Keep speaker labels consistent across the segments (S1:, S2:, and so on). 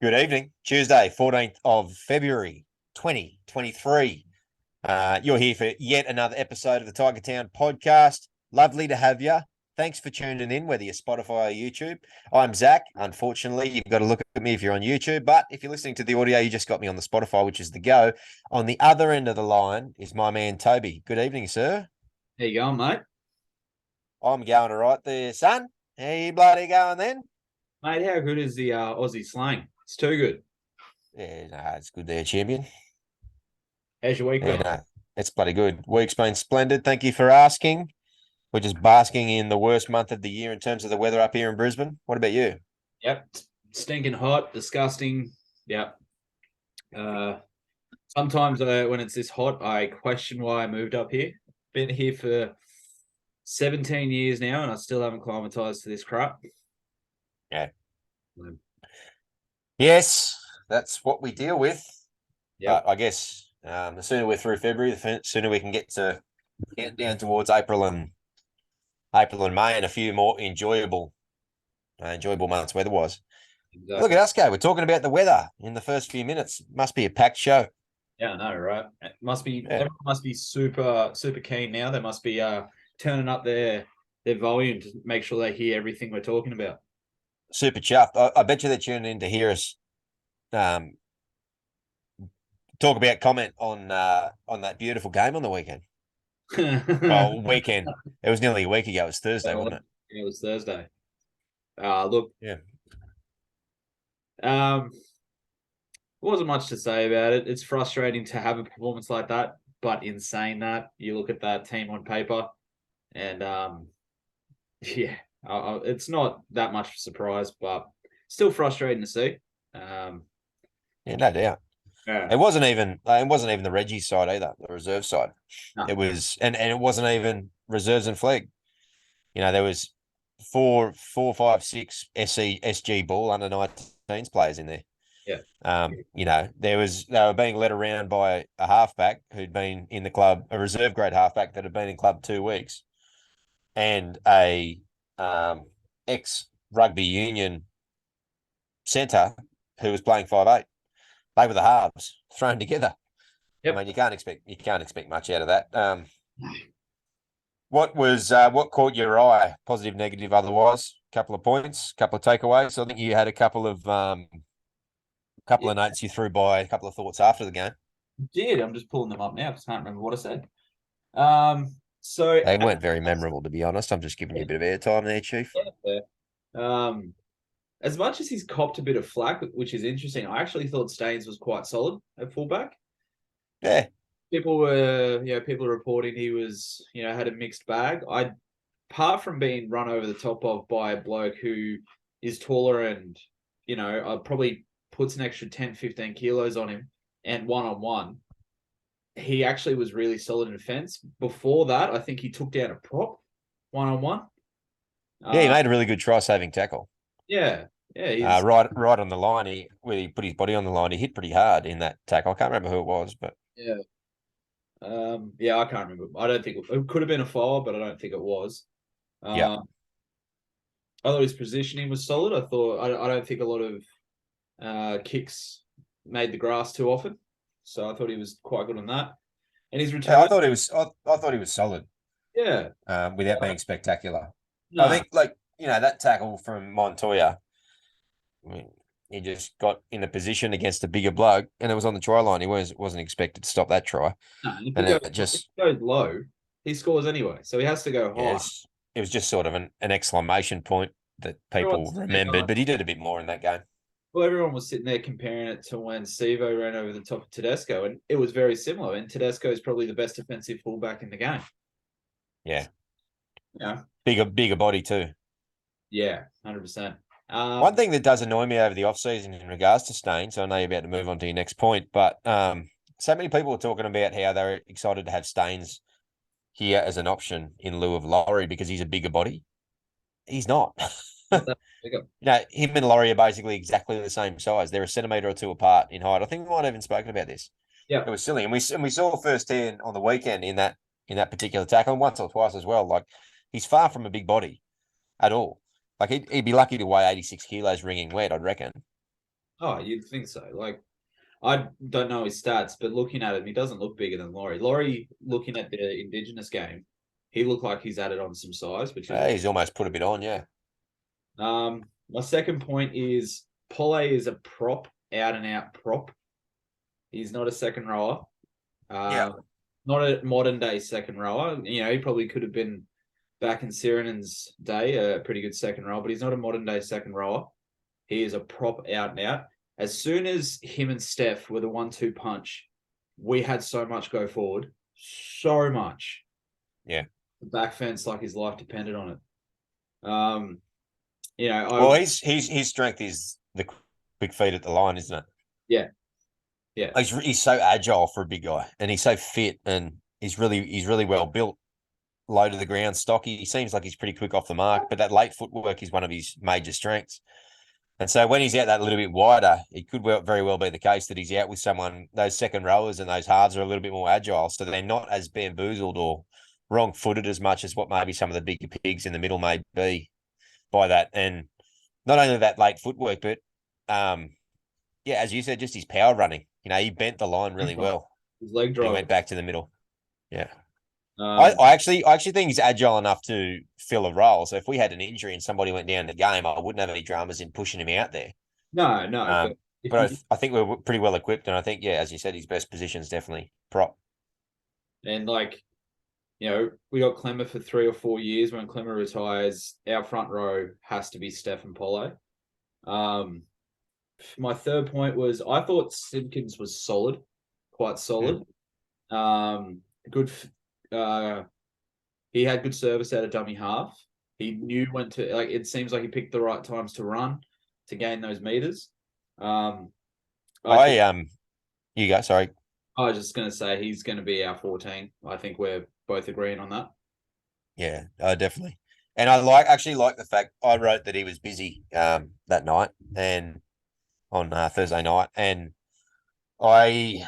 S1: Good evening. Tuesday, 14th of February, 2023. You're here for yet another episode of the Tiger Town podcast. Lovely to have you. Thanks for tuning in, whether you're Spotify or YouTube. I'm Zac. Unfortunately, you've got to look at me if you're on YouTube, but if you're listening to the audio, you just got me on the Spotify, which is the go. On the other end of the line is my man, Toby. Good evening, sir.
S2: How you going, mate?
S1: I'm going all right there, son. How you bloody going then?
S2: Mate, how good is the Aussie slang? It's too good.
S1: Yeah, no, it's good there, champion.
S2: How's your week
S1: Yeah,
S2: been?
S1: no, it's bloody good. Week's been splendid. Thank you for asking. We're just basking in the worst month of the year in terms of the weather up here in Brisbane. What about you?
S2: Yep. Stinking hot, disgusting. Yep. Sometimes when it's this hot, I question why I moved up here. Been here for 17 years now, and I still haven't climatized to this crap.
S1: Yeah. Yes, that's what we deal with.
S2: Yep.
S1: But I guess the sooner we're through February, the sooner we can get down towards April and May, and a few more enjoyable months weather-wise.
S2: Exactly.
S1: Look at us go. We're talking about the weather in the first few minutes. Must be a packed show.
S2: Yeah, I know, right? It must be everyone must be super keen now. They must be turning up their volume to make sure they hear everything we're talking about.
S1: Super chuffed. I bet you they're tuning in to hear us comment on that beautiful game on the weekend. Well, weekend. It was nearly a week ago. It was Thursday, wasn't it?
S2: It was Thursday. Look,
S1: yeah.
S2: Wasn't much to say about it. It's frustrating to have a performance like that, but in saying that, you look at that team on paper, and it's not that much of a surprise, but still frustrating to see.
S1: Yeah, no doubt.
S2: Yeah.
S1: It wasn't even the Reggie side either, the reserve side.
S2: No.
S1: It was, and it wasn't even reserves and flag. You know, there was four, five, six SG ball under 19s players in there.
S2: Yeah.
S1: You know, they were being led around by a halfback who'd been in the club, a reserve grade halfback that had been in club 2 weeks, and a ex rugby union centre who was playing 5'8". They were the halves thrown together.
S2: Yep.
S1: I mean, you can't expect much out of that. What caught your eye? Positive, negative, otherwise? Couple of points, couple of takeaways. I think you had a couple of notes you threw by, a couple of thoughts after the game.
S2: Did I'm just pulling them up now because I can't remember what I said. So
S1: they weren't very memorable, to be honest. I'm just giving you a bit of airtime there, Chief.
S2: Yeah. As much as he's copped a bit of flack, which is interesting, I actually thought Staines was quite solid at fullback.
S1: Yeah.
S2: People were reporting he was, had a mixed bag. Apart from being run over the top of by a bloke who is taller and, probably puts an extra 10, 15 kilos on him and one-on-one, he actually was really solid in defense. Before that, I think he took down a prop one-on-one.
S1: Yeah, he made a really good try-saving tackle.
S2: Yeah.
S1: Right on the line. He put his body on the line. He hit pretty hard in that tackle. I can't remember who it was, but
S2: yeah. I can't remember. I don't think it could have been a foul, but I don't think it was.
S1: Yeah.
S2: I thought his positioning was solid. I don't think a lot of kicks made the grass too often, so I thought he was quite good on that. And his return,
S1: I thought he was solid.
S2: Yeah.
S1: Without being spectacular.
S2: No.
S1: I think, that tackle from Montoya, I mean, he just got in a position against a bigger bloke, and it was on the try line. He wasn't expected to stop that try.
S2: No, if
S1: it
S2: goes low, he scores anyway, so he has to go high.
S1: It was just sort of an exclamation point that people remembered, but he did a bit more in that game.
S2: Well, everyone was sitting there comparing it to when Sivo ran over the top of Tedesco, and it was very similar. And Tedesco is probably the best defensive fullback in the game.
S1: Yeah.
S2: Yeah.
S1: Bigger body too.
S2: Yeah, 100%.
S1: One thing that does annoy me over the off-season in regards to Staines, so I know you're about to move on to your next point, but so many people are talking about how they're excited to have Staines here as an option in lieu of Laurie because he's a bigger body. He's not. Him and Laurie are basically exactly the same size. They're a centimetre or two apart in height. I think we might have even spoken about this.
S2: Yeah,
S1: it was silly, and we saw firsthand on the weekend in that particular tackle, and once or twice as well. Like, he's far from a big body at all. Like, he'd be lucky to weigh 86 kilos ringing wet, I'd reckon.
S2: Oh, you'd think so. Like, I don't know his stats, but looking at him, he doesn't look bigger than Laurie. Laurie, looking at the Indigenous game, he looked like he's added on some size, which is
S1: He's almost put a bit on, yeah.
S2: My second point is Pole is a prop, out and out prop. He's not a second rower.
S1: Yeah.
S2: Not a modern day second rower. You know, he probably could have been back in Sirenen's day a pretty good second rower, but he's not a modern day second rower. He is a prop out and out. As soon as him and Steph were the 1-2 punch, we had so much go forward, so much.
S1: Yeah.
S2: The back fence, like his life depended on it.
S1: Well, his strength is the quick feet at the line, isn't it?
S2: Yeah, yeah.
S1: He's so agile for a big guy, and he's so fit, and he's really well built, low to the ground, stocky. He seems like he's pretty quick off the mark, but that late footwork is one of his major strengths. And so when he's out that little bit wider, it could very well be the case that he's out with someone, those second rowers and those halves are a little bit more agile. So they're not as bamboozled or wrong footed as much as what maybe some of the bigger pigs in the middle may be by that. And not only that late footwork, but as you said, just his power running. You know, he bent the line really well.
S2: His leg
S1: He
S2: drive.
S1: went back to the middle. Yeah.
S2: Um,
S1: I actually think he's agile enough to fill a role. So if we had an injury and somebody went down the game, I wouldn't have any dramas in pushing him out there.
S2: no,
S1: But I think we're pretty well equipped, and I think, as you said, his best position is definitely prop.
S2: and like, you know, we got Clemmer for 3 or 4 years. When Clemmer retires, our front row has to be Steph and Polo. My third point was I thought Simpkins was solid, quite solid. Good. He had good service out of dummy half. He knew when to, like, it seems like he picked the right times to run to gain those meters.
S1: You go. Sorry.
S2: I was just going to say he's going to be our 14. I think we're both agreeing on that.
S1: Yeah, definitely. And I actually like the fact I wrote that he was busy that night and on Thursday night, and I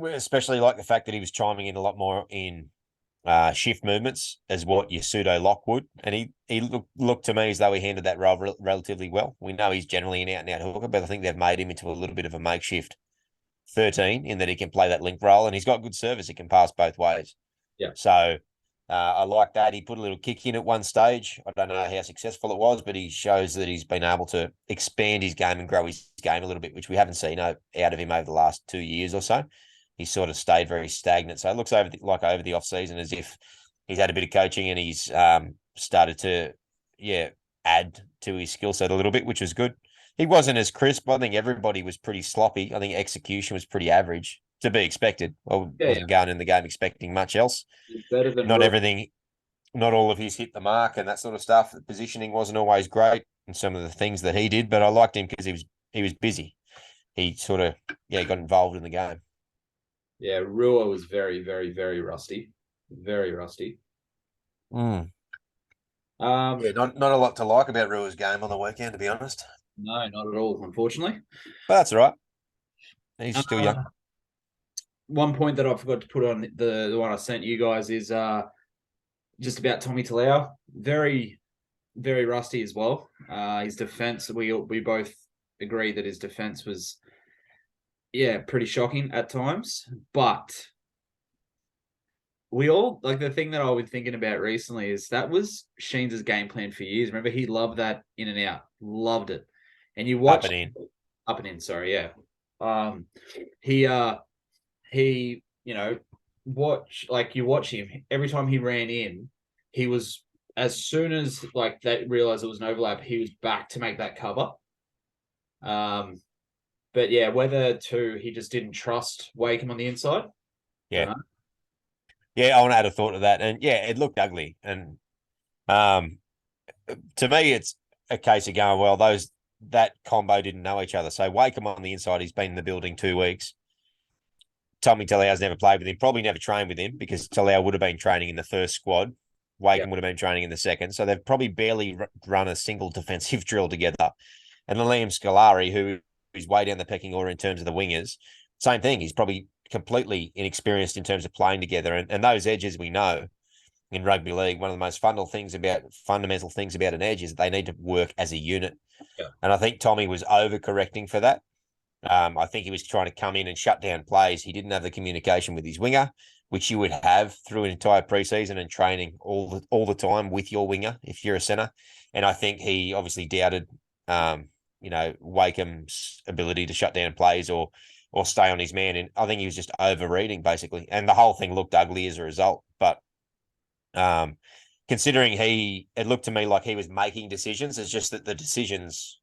S1: especially like the fact that he was chiming in a lot more in shift movements as what your pseudo lock would, and he looked to me as though he handled that role relatively well. We know he's generally an out and out hooker, but I think they've made him into a little bit of a makeshift 13 in that he can play that link role, and he's got good service. He can pass both ways.
S2: Yeah.
S1: So I like that. He put a little kick in at one stage. I don't know how successful it was, but he shows that he's been able to expand his game and grow his game a little bit, which we haven't seen out of him over the last 2 years or so. He's sort of stayed very stagnant. So it looks over the off season as if he's had a bit of coaching and he's started to, add to his skill set a little bit, which was good. He wasn't as crisp. I think everybody was pretty sloppy. I think execution was pretty average, to be expected. I wasn't going in the game expecting much else.
S2: Better than
S1: not everything, not all of his hit the mark and that sort of stuff. The positioning wasn't always great in some of the things that he did, but I liked him because he was busy. He sort of got involved in the game.
S2: Yeah, Rua was very, very, very rusty. Very rusty.
S1: Not a lot to like about Rua's game on the weekend, to be honest.
S2: No, not at all, unfortunately.
S1: But that's all right. He's still young.
S2: One point that I forgot to put on the one I sent you guys is just about Tommy Talau. Very, very rusty as well. His defense, we both agree that his defense was, pretty shocking at times. But we all, like, the thing that I've been thinking about recently is that was Sheens' game plan for years. Remember, he loved that in and out, loved it. And you watch up and in. Sorry, yeah. He, you watch him every time he ran in. He was, as soon as like they realized it was an overlap, he was back to make that cover. But yeah, whether he just didn't trust Wakeham on the inside.
S1: Yeah. Yeah, I want to add a thought to that. And it looked ugly. And to me, it's a case of going, well, that combo didn't know each other. So Wakeham on the inside, he's been in the building 2 weeks. Tommy Talau's never played with him, probably never trained with him because Talau would have been training in the first squad. Wakeham would have been training in the second. So they've probably barely run a single defensive drill together. And Liam Scolari, who is way down the pecking order in terms of the wingers, same thing. He's probably completely inexperienced in terms of playing together. And those edges, we know in rugby league, one of the most fundamental things about an edge is that they need to work as a unit. Yeah. And I think Tommy was overcorrecting for that. I think he was trying to come in and shut down plays. He didn't have the communication with his winger, which you would have through an entire preseason and training all the time with your winger if you're a centre. And I think he obviously doubted, Wakeham's ability to shut down plays or stay on his man. And I think he was just overreading basically, and the whole thing looked ugly as a result. But considering it looked to me like he was making decisions. It's just that the decisions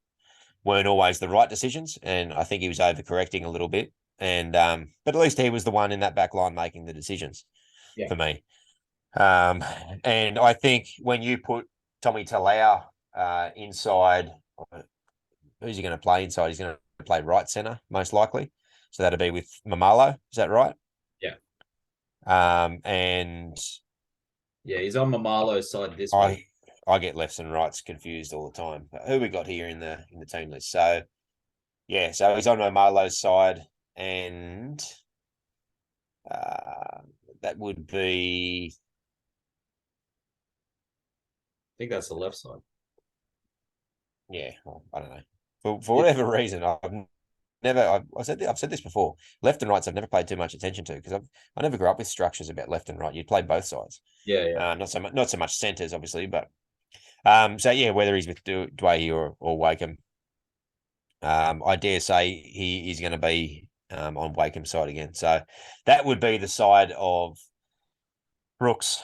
S1: weren't always the right decisions, and I think he was overcorrecting a little bit. And but at least he was the one in that back line making the decisions
S2: Yeah.
S1: for me. And I think when you put Tommy Talau inside, who's he going to play inside? He's going to play right centre most likely. So that'd be with Mamalo. Is that right?
S2: Yeah.
S1: And
S2: Yeah, he's on Mamalo's side this week.
S1: I get lefts and rights confused all the time. Who we got here in the team list? So yeah, so he's on Mamalo's side, and that would be.
S2: I think that's the left side.
S1: Yeah, well, I don't know. For whatever reason, I've said this before. Left and rights I've never paid too much attention to because I never grew up with structures about left and right. You'd play both sides.
S2: Yeah.
S1: Not so much centers, obviously, but so yeah, whether he's with Dwayne or Wakeham, I dare say he is going to be on Wakeham's side again. So that would be the side of Brooks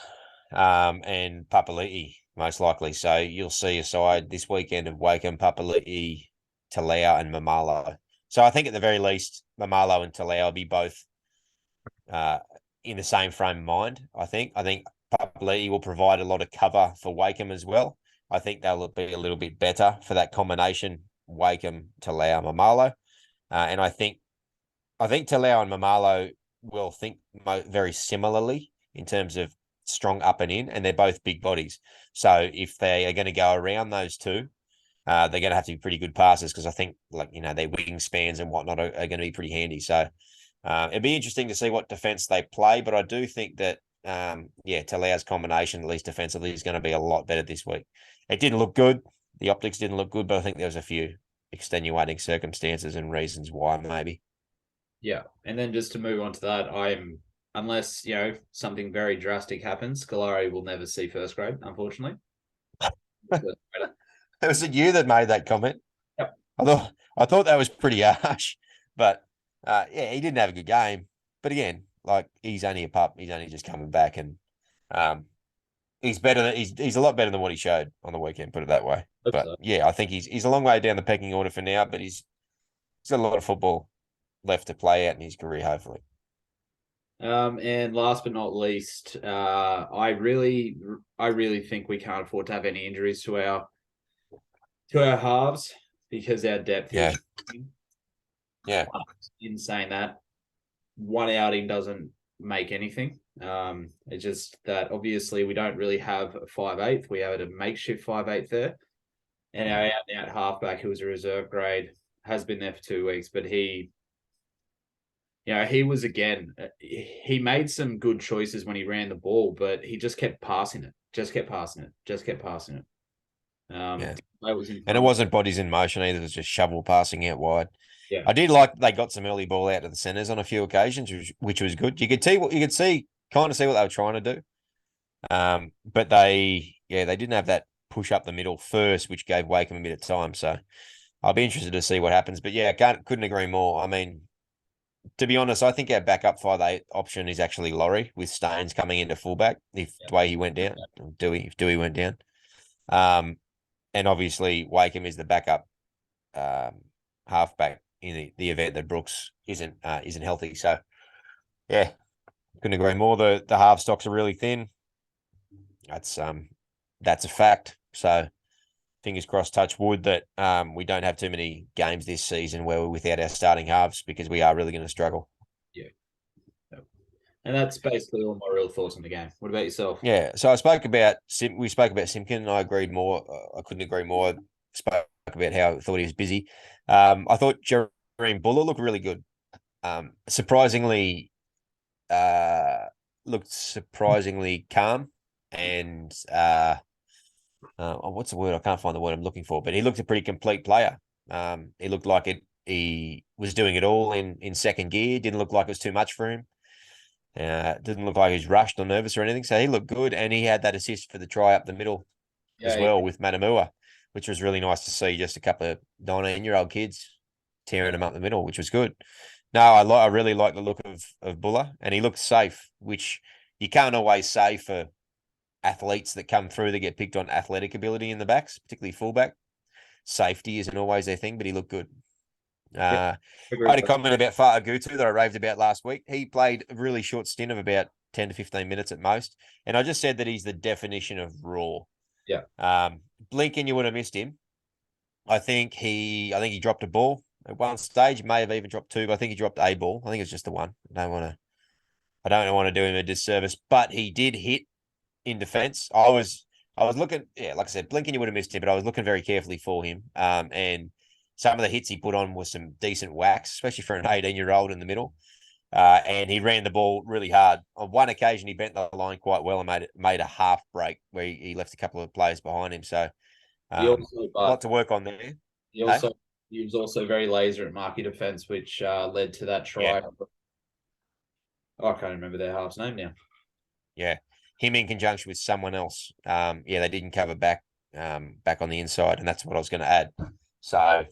S1: and Papali'i, most likely. So you'll see a side this weekend of Wakeham, Papali'i, Talau, and Mamalo. So I think at the very least, Mamalo and Talau will be both in the same frame of mind. I think Papali'i will provide a lot of cover for Wakeham as well. I think they'll be a little bit better for that combination, Wakeham, Talau, Mamalo. And I think Talau and Mamalo will think very similarly in terms of strong up and in, and they're both big bodies. So if they are going to go around those two, they're going to have to be pretty good passes because I think their wingspans and whatnot are going to be pretty handy. So it'd be interesting to see what defense they play, but I do think that Talau's combination, at least defensively, is going to be a lot better this week. It didn't look good. The optics didn't look good, but I think there was a few extenuating circumstances and reasons why maybe.
S2: Yeah. And then just to move on to that, unless, something very drastic happens, Scolari will never see first grade, unfortunately.
S1: It was you that made that comment.
S2: Yep.
S1: I thought that was pretty harsh, but he didn't have a good game. But again, he's only a pup. He's only just coming back, and he's better. He's a lot better than what he showed on the weekend. Put it that way. But yeah, I think he's a long way down the pecking order for now. But he's got a lot of football left to play out in his career, hopefully.
S2: And last but not least, I really think we can't afford to have any injuries to our halves because our depth is.
S1: Yeah.
S2: In saying that, one outing doesn't make anything. It's just that obviously we don't really have a 5'8". We have a makeshift 5'8" there, and our out-and-out halfback, who was a reserve grade, has been there for 2 weeks, but he was he made some good choices when he ran the ball, but he just kept passing it.
S1: And it wasn't bodies in motion either. It was just shovel passing out wide.
S2: Yeah.
S1: I did like they got some early ball out to the centers on a few occasions, which was good. You could see what they were trying to do. But they didn't have that push up the middle first, which gave Wakeham a bit of time. So I'll be interested to see what happens. But yeah, couldn't agree more. I mean, to be honest, I think our backup 5'8" option is actually Laurie with Staines coming into fullback if Dewey went down, if Dewey went down. And obviously Wakeham is the backup halfback in the event that Brooks isn't healthy. So yeah, couldn't agree more. The half stocks are really thin. That's a fact. So fingers crossed, touch wood, that we don't have too many games this season where we're without our starting halves, because we are really going to struggle.
S2: Yeah. And that's basically all my real thoughts on the game. What about yourself?
S1: Yeah. So we spoke about Simpkin, and I agreed more. I couldn't agree more. Spoke about how I thought he was busy. I thought Jeremy Buller looked really good. Surprisingly, looked surprisingly calm and what's the word? I can't find the word I'm looking for, but he looked a pretty complete player. He looked like he was doing it all in second gear. Didn't look like it was too much for him. Didn't look like he was rushed or nervous or anything. So he looked good, and he had that assist for the try up the middle as
S2: Yeah,
S1: well with Manamua, which was really nice to see. Just a couple of 19-year-old kids tearing them up the middle, which was good. No, I really like the look of Buller, and he looks safe, which you can't always say for athletes that come through that get picked on athletic ability in the backs, particularly fullback. Safety isn't always their thing, but he looked good.
S2: yeah,
S1: I
S2: agree
S1: had a
S2: with that.
S1: comment about Fata Gutu that I raved about last week. He played a really short stint of about 10 to 15 minutes at most. And I just said that he's the definition of raw.
S2: Yeah,
S1: Blinken, you would have missed him. I think he dropped a ball at one stage, may have even dropped two, but I think he dropped a ball. I think it's just the one. I don't want to do him a disservice, but he did hit in defense. I was looking, yeah, like I said, Blinken, you would have missed him, but I was looking very carefully for him. And some of the hits he put on was some decent whacks, especially for an 18-year-old in the middle. And he ran the ball really hard. On one occasion, he bent the line quite well and made a half break where he left a couple of players behind him. So,
S2: he
S1: a
S2: also,
S1: lot
S2: but
S1: to work on there.
S2: he
S1: Hey,
S2: also he was also very laser at marking defense, which led to that
S1: yeah,
S2: try. Oh, I can't remember their half's name now.
S1: yeah. Him in conjunction with someone else. Yeah, they didn't cover back on the inside, and that's what I was going to add. So,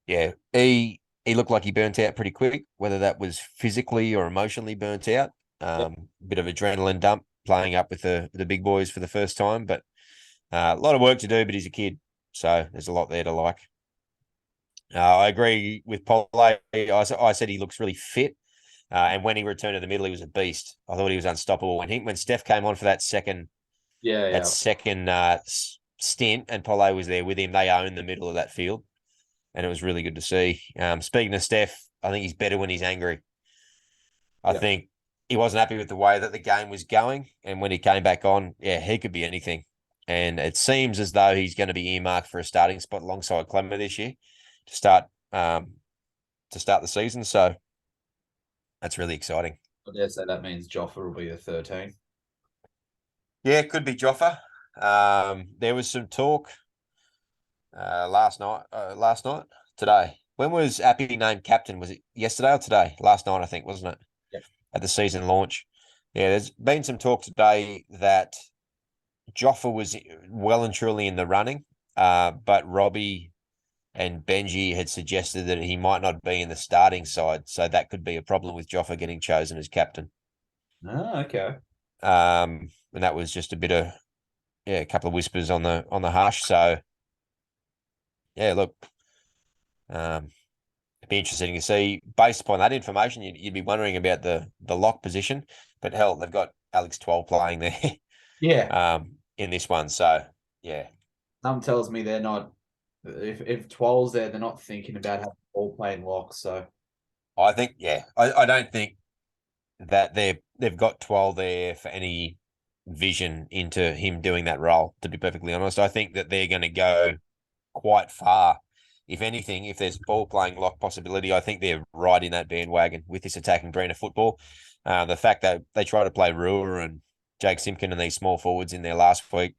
S1: yeah, he looked like he burnt out pretty quick, whether that was physically or emotionally burnt out.
S2: Yep.
S1: Bit of adrenaline dump playing up with the big boys for the first time, but a lot of work to do. But he's a kid, so there's a lot there to like. I agree with Paul. I said he looks really fit. And when he returned to the middle, he was a beast. I thought he was unstoppable. When Steph came on for that second
S2: Yeah,
S1: that
S2: yeah,
S1: second stint, and Pole was there with him, they owned the middle of that field, and it was really good to see. Speaking of Steph, I think he's better when he's angry. I
S2: yeah.
S1: think he wasn't happy with the way that the game was going, and when he came back on, yeah, he could be anything. And it seems as though he's going to be earmarked for a starting spot alongside Clemmer this year to start the season. So that's really exciting.
S2: I dare say that means Joffa will be the 13.
S1: Yeah, it could be Joffa. There was some talk last night, today. When was Appy named captain? Was it yesterday or today? Last night, I think, wasn't it?
S2: Yeah.
S1: At the season launch. Yeah, there's been some talk today that Joffa was well and truly in the running, but Robbie and Benji had suggested that he might not be in the starting side, so that could be a problem with Joffa getting chosen as captain.
S2: Oh, okay.
S1: And that was just a couple of whispers on the hush. So yeah, look, it'd be interesting to see. Based upon that information, you'd be wondering about the lock position, but hell, they've got Alex 12 playing there
S2: Yeah.
S1: in this one. So yeah,
S2: Some tells me they're not. If 12's there, they're not thinking about having all playing locks. So
S1: I don't think that they've got 12 there for any vision into him doing that role. To be perfectly honest, I think that they're going to go quite far. If anything, if there's ball playing lock possibility, I think they're right in that bandwagon with this attacking brand of football. The fact that they try to play Ruhr and Jake Simpkin and these small forwards in there last week,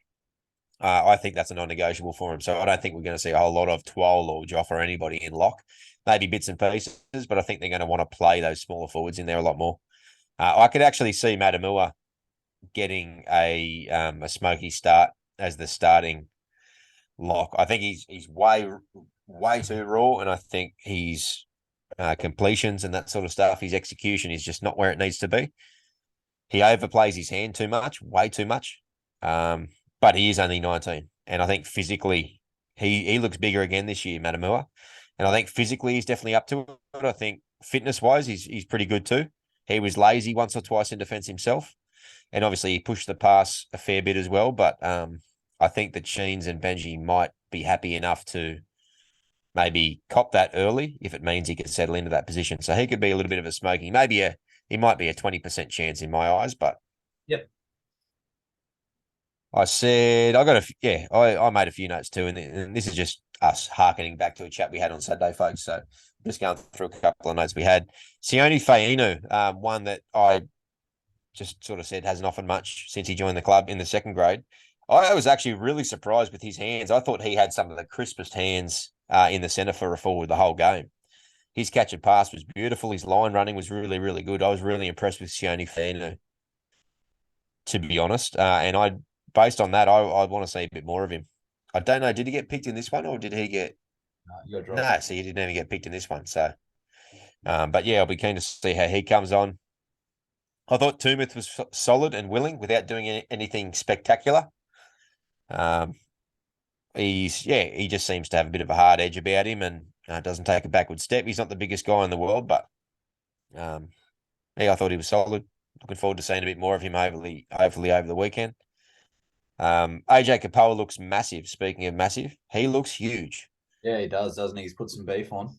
S1: I think that's a non-negotiable for him. So I don't think we're going to see a whole lot of Twal or Joff or anybody in lock. Maybe bits and pieces, but I think they're going to want to play those smaller forwards in there a lot more. I could actually see Matamua getting a smoky start as the starting lock. I think he's way too raw, and I think his completions and that sort of stuff, his execution is just not where it needs to be. He overplays his hand too much, way too much. But he is only 19, and I think physically he looks bigger again this year, Matamua, and I think physically he's definitely up to it. I think fitness wise, he's pretty good too. He was lazy once or twice in defence himself, and obviously he pushed the pass a fair bit as well. But I think that Sheens and Benji might be happy enough to maybe cop that early if it means he can settle into that position. So he could be a little bit of a smoky, he might be a 20% chance in my eyes. But
S2: yep.
S1: I said I made a few notes too, and this is just us harkening back to a chat we had on Saturday, folks. So just going through a couple of notes we had. Sione Fainu, one that I just sort of said hasn't offered much since he joined the club in the second grade. I was actually really surprised with his hands. I thought he had some of the crispest hands in the centre for a forward the whole game. his catch and pass was beautiful. His line running was really, really good. I was really impressed with Sione Fano, to be honest. And based on that, I want to see a bit more of him. I don't know. Did he get picked in this one or did he get?
S2: You got dropped.
S1: No, see, he didn't even get picked in this one. So, but yeah, I'll be keen to see how he comes on. I thought Tumith was solid and willing without doing anything spectacular. He just seems to have a bit of a hard edge about him and doesn't take a backward step. He's not the biggest guy in the world, but I thought he was solid. Looking forward to seeing a bit more of him hopefully over the weekend. AJ Kapoa looks massive. Speaking of massive, he looks huge.
S2: Yeah, he does, doesn't he? He's put some beef on.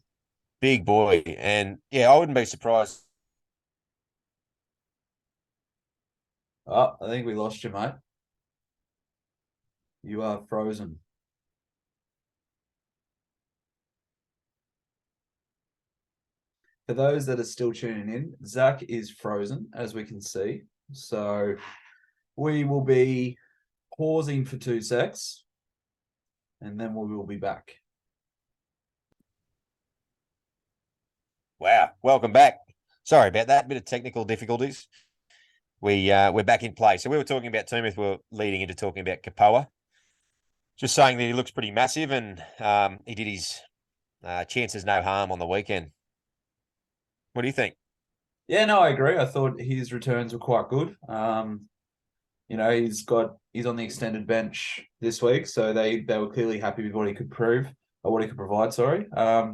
S1: Big boy. And yeah, I wouldn't be surprised.
S2: Oh, I think we lost you, mate. You are frozen. For those that are still tuning in, Zac is frozen, as we can see. So we will be pausing for 2 secs, and then we will be back.
S1: Wow. Welcome back. Sorry about that. Bit of technical difficulties. We're back in play. So we were talking about Tumith. We were leading into talking about Kapoa. Just saying that he looks pretty massive and he did his chances no harm on the weekend. What do you think?
S2: Yeah, no, I agree. I thought his returns were quite good. He's on the extended bench this week, so they were clearly happy with what he could prove or what he could provide. Sorry. I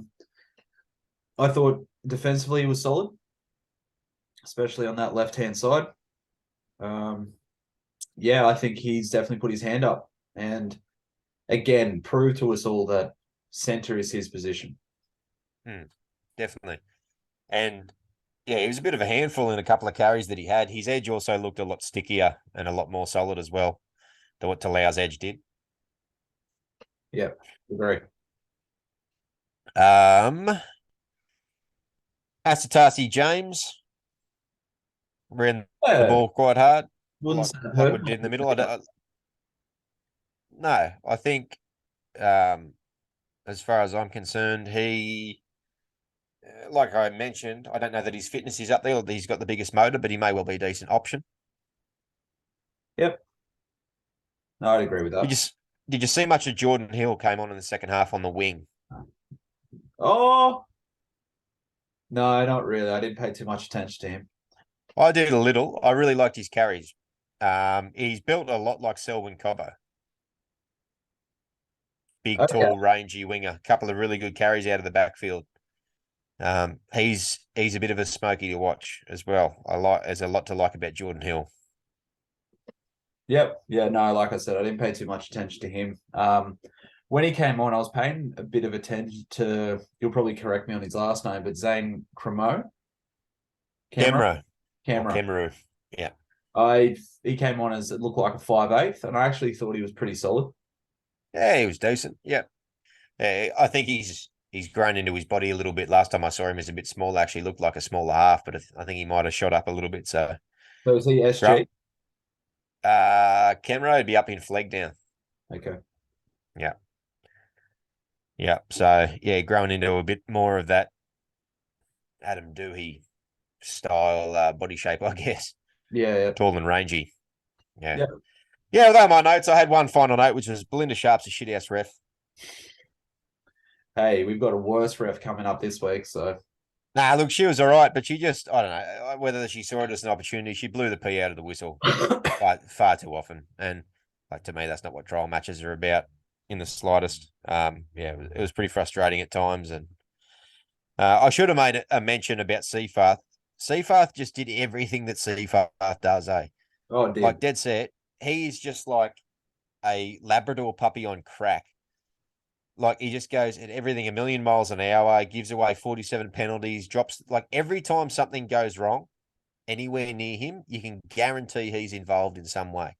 S2: thought defensively he was solid, especially on that left-hand side. I think he's definitely put his hand up and again proved to us all that center is his position.
S1: Definitely. And yeah, he was a bit of a handful in a couple of carries that he had. His edge also looked a lot stickier and a lot more solid as well than what Talau's edge did.
S2: Yeah, agree.
S1: Asatasi James ran the ball quite hard, like we did in the middle. I think as far as I'm concerned, he, like I mentioned, I don't know that his fitness is up there or he's got the biggest motor, but he may well be a decent option.
S2: Yep. No, I'd agree with that.
S1: Did you see much of Jordan Hill came on in the second half on the wing?
S2: Oh, no, not really. I didn't pay too much attention to him.
S1: I did a little. I really liked his carries. He's built a lot like Selwyn Cobbo. Big, tall, rangy winger. A couple of really good carries out of the backfield. He's a bit of a smoky to watch as well. There's a lot to like about Jordan Hill.
S2: Yep. Yeah, no, like I said, I didn't pay too much attention to him. When he came on, I was paying a bit of attention to, you'll probably correct me on his last name, but Zane Cremo.
S1: Camera.
S2: Yeah. He came on as it looked like a 5'8", and I actually thought he was pretty solid.
S1: Yeah, he was decent. Yeah. I think he's grown into his body a little bit. Last time I saw him, he's a bit smaller. Actually, looked like a smaller half, but I think he might have shot up a little bit. So
S2: is he SG?
S1: Camera would be up in flag down.
S2: Okay.
S1: Yeah. Yeah. So yeah, growing into a bit more of that Adam Doohy style body shape, I guess.
S2: Yeah.
S1: Tall and rangy. Yeah. Yeah, with my notes, I had one final note, which was Belinda Sharp's a shithouse ref.
S2: Hey, we've got a worse ref coming up this week, so.
S1: Nah, look, she was all right, but she just, I don't know, whether she saw it as an opportunity, she blew the pee out of the whistle far too often. And like to me, that's not what trial matches are about in the slightest. It was pretty frustrating at times. And I should have made a mention about Seafarth. Seafarth just did everything that Seafarth does, eh?
S2: Oh, it did.
S1: Like dead set. He is just like a Labrador puppy on crack. Like he just goes at everything a million miles an hour, gives away 47 penalties, drops like every time something goes wrong anywhere near him, you can guarantee he's involved in some way.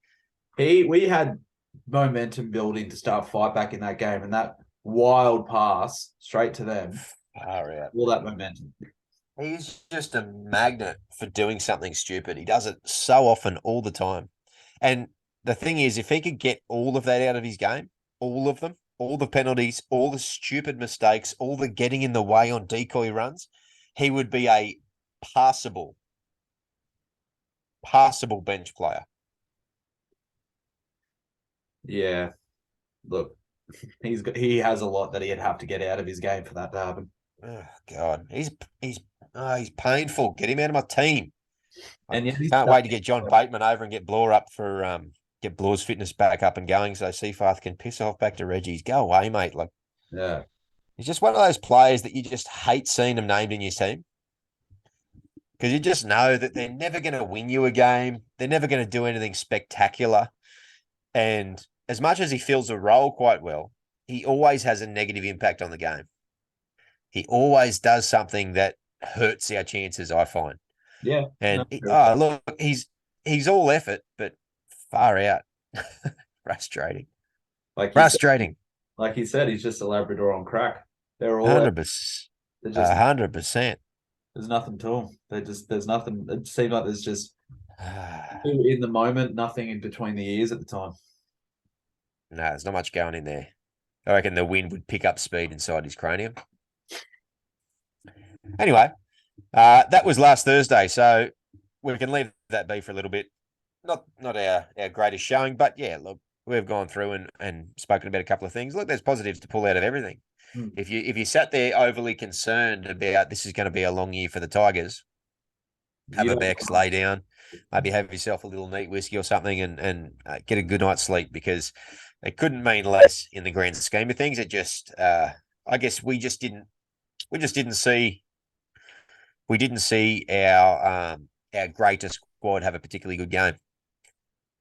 S2: We had momentum building to start fight back in that game, and that wild pass straight to them. All that momentum.
S1: He's just a magnet for doing something stupid. He does it so often, all the time. And the thing is, if he could get all of that out of his game, all of them, all the penalties, all the stupid mistakes, all the getting in the way on decoy runs, he would be a passable bench player.
S2: Yeah. Look, he has a lot that he'd have to get out of his game for that to happen.
S1: Oh God, he's painful. Get him out of my team. I
S2: And yeah,
S1: can't wait to get John Bateman over and get Bloor up for get Bloor's fitness back up and going so Seafarth can piss off back to Reggie's. Go away, mate. Like,
S2: yeah,
S1: he's just one of those players that you just hate seeing them named in your team because you just know that they're never going to win you a game. They're never going to do anything spectacular. And as much as he fills a role quite well, he always has a negative impact on the game. He always does something that hurts our chances, I find.
S2: yeah. No,
S1: And look, he's all effort, but far out. Frustrating.
S2: like you said,
S1: Frustrating.
S2: he's just a Labrador on crack. They're all
S1: 100%.
S2: they're just
S1: 100%.
S2: there's nothing to them. There's nothing. It seems like there's just in the moment, nothing in between the ears at the time.
S1: No, there's not much going in there. I reckon the wind would pick up speed inside his cranium. Anyway, that was last Thursday, so we can leave that be for a little bit. Not our greatest showing, but yeah, look, we've gone through and spoken about a couple of things. Look, there's positives to pull out of everything. If you sat there overly concerned about this is going to be a long year for the Tigers, have a Bex, lay down, maybe have yourself a little neat whiskey or something, and get a good night's sleep because it couldn't mean less in the grand scheme of things. It just, I guess, we didn't see our greatest squad have a particularly good game.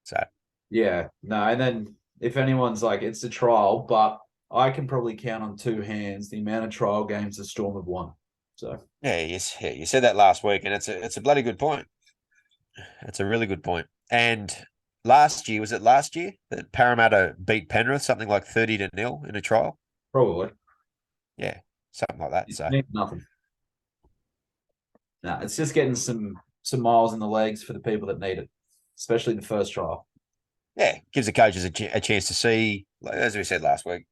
S1: So
S2: Yeah, no, and then if anyone's like, it's a trial, but I can probably count on two hands the amount of trial games the Storm have won. So
S1: yeah, you said that last week, and it's a bloody good point. It's a really good point. And last year, was it last year that Parramatta beat Penrith something like 30-0 in a trial?
S2: probably,
S1: Yeah, something like that. So
S2: nothing. No, it's just getting some miles in the legs for the people that need it, especially the first trial.
S1: yeah, gives the coaches a chance to see, like, as we said last week,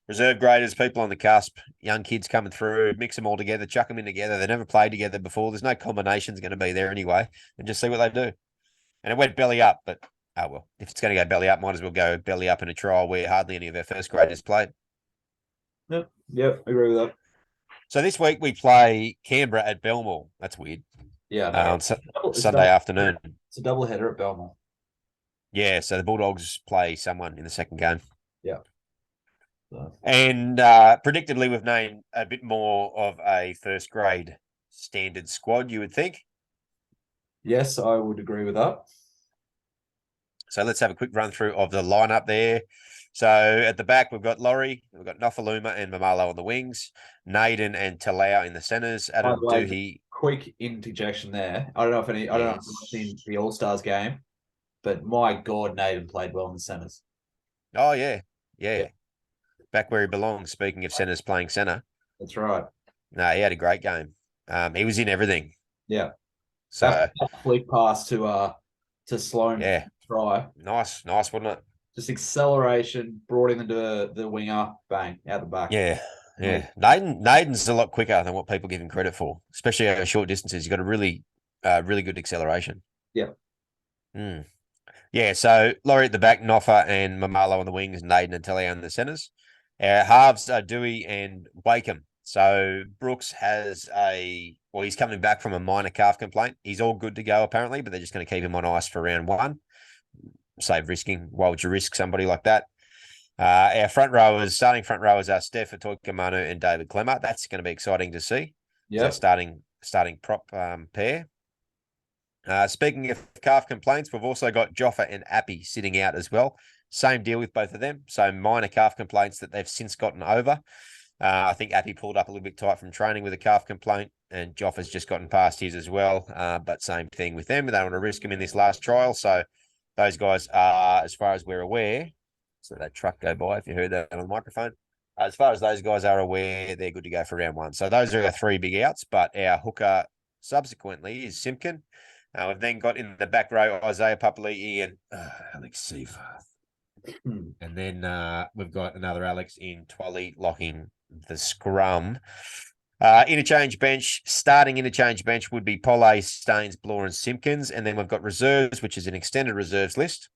S1: reserve graders, people on the cusp, young kids coming through, mix them all together, chuck them in together. They never played together before. There's no combinations going to be there anyway, and just see what they do. And it went belly up, but oh well, if it's going to go belly up, might as well go belly up in a trial where hardly any of our first graders played.
S2: Yep, agree with that.
S1: So this week we play Canberra at Belmore. That's weird.
S2: Yeah, no,
S1: On Sunday afternoon.
S2: It's a double header at Belmore.
S1: Yeah, so the Bulldogs play someone in the second game.
S2: Yeah. So.
S1: And predictably, we've named a bit more of a first grade standard squad, you would think.
S2: Yes, I would agree with that.
S1: So let's have a quick run through of the lineup there. So at the back, we've got Laurie, we've got Nofaluma and Mamalo on the wings, Naden and Talau in the centres, Adam Doohy.
S2: Quick interjection there. I don't know if I don't know if you've seen the All Stars game, but my God, Naden played well in the centres.
S1: Oh, yeah. Back where he belongs, speaking of centres playing centre.
S2: That's right.
S1: No, he had a great game. He was in everything.
S2: Yeah.
S1: So
S2: that flick pass to Sloan.
S1: Yeah.
S2: Try.
S1: Nice, wasn't it?
S2: Just acceleration, brought him into the winger, bang, out the back.
S1: Yeah. Naden's a lot quicker than what people give him credit for, especially over short distances. He's got a really good acceleration.
S2: Yeah.
S1: Yeah, so Laurie at the back, Noffa and Mamalo on the wings, Naden and Talau on the centres. Our halves are Dewey and Wakeham. So Brooks he's coming back from a minor calf complaint. He's all good to go apparently, but they're just going to keep him on ice for round one. Save risking. Why would you risk somebody like that? Our starting front rowers are Steph Atoikamanu and David Clemmer. That's going to be exciting to see.
S2: Yeah.
S1: So starting prop pair. Speaking of calf complaints, we've also got Joffa and Appy sitting out as well. Same deal with both of them. So minor calf complaints that they've since gotten over. I think Appy pulled up a little bit tight from training with a calf complaint, and Joffa's just gotten past his as well. But same thing with them. They don't want to risk him in this last trial. So those guys are, as far as we're aware, so that truck go by if you heard that on the microphone. As far as those guys are aware, they're good to go for round one. So those are our three big outs, but our hooker subsequently is Simpkin. We've then got in the back row Isaiah Papali'i and Alex Seafarth. And then we've got another Alex in Twally locking the scrum. Interchange bench, starting interchange bench would be Pole, Staines, Blore, and Simpkins. And then we've got reserves, which is an extended reserves list.